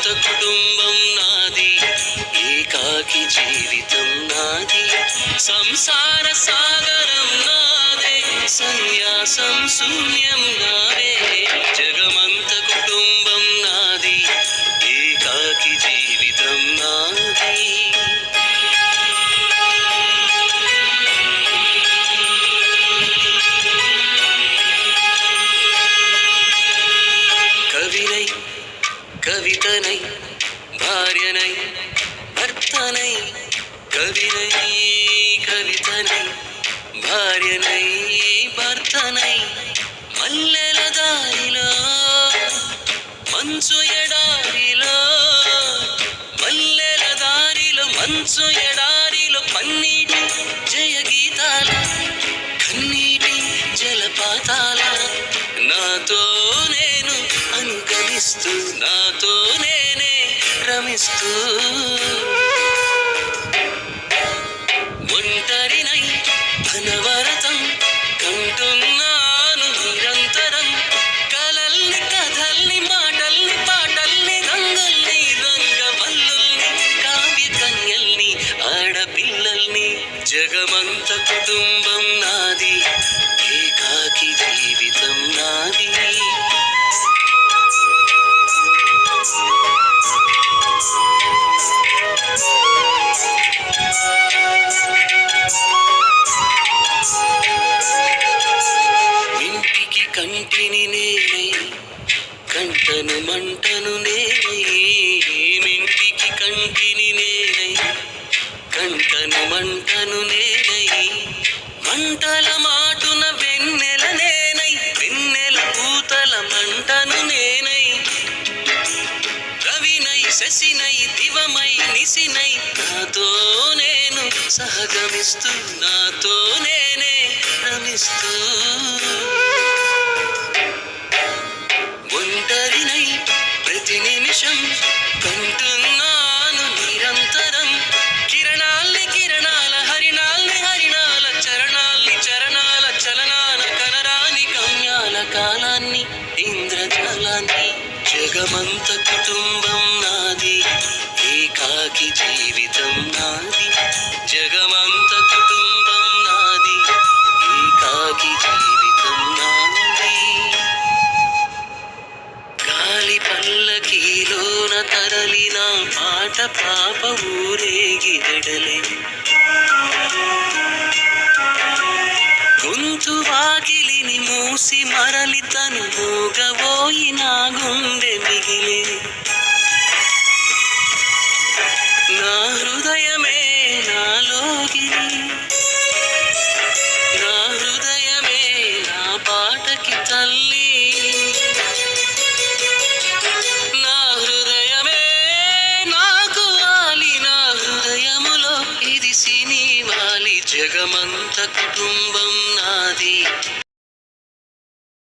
జగమంత కుటుంబం నాది, ఏకాకి జీవితం నాది, సంసార సాగరం నాదే, సన్యాసం శూన్యం నావే. జగమంత కుటుంబం నాది, ఏకాకి జీవితం నాది. కవినై కవితనై భార్యనై భర్తనై, కవినై కవితనై భార్యనై భర్తనై, మల్లెల దారిలో మంచు ఎడారిలో, మల్లెల దారిలో మంచు ఎడారిలో, పన్నీటి జయ గీతాల కన్నీటి జలపాతాల, నాతో నేను అనుగమిస్తూ నాతో నేనే రమిస్తూ, ఒంటరినై అనవరతం కంటున్నాను నిరంతరం, కలల్ని కథల్ని మాటల్ని పాటల్ని రంగుల్ని రంగవల్లుల్ని కావ్య కన్యల్ని ఆడపిల్లల్ని. జగమంత కుటుంబం నాది, ఏకాకి జీవితం నాది. ఇంటికి కంటిని నేనై కంటను మంటను నేనై, ఇంటికి కంటిని నేనై కంటను మంటను నేనై, మంటల మాటున వెన్నెల నేనై, వెన్నెల పూతల మంటను నేనై, రవినై శశినై దివమై నిశినై, నాతో నేను సహగమిస్తూ నాతో నేనే రమిస్తూ, ఒంటరినై ప్రతి నిమిషం కంటున్నాను నిరంతరం, కిరణాల్ని కిరణాల హరిణాల్ని హరిణాల, చరణాల్ని చరణాల చలనాల, కనరాని గమ్యాల కాలాన్ని ఇంద్రజాలాన్ని. జగమంత కుటుంబం నాది, ఏకాకి జీవితం నాది. జగమంత కుటుంబం నాది, ఏకాకి జీవితం నాది. గాలి పల్లకీలోన తరలిన పాట పాప ఊరేగి వెడలే, గొంతు వాకిలిని మూసి మరలి తను మూగబోయి నా గుండె మిగిలే, నా హృదయమే నాలోగిలి, నా హృదయమే నా పాటకి తల్లి, నా హృదయమే నాకు వాలి, నా హృదయములో ఇది సినీ వాలి. జగమంత కుటుంబం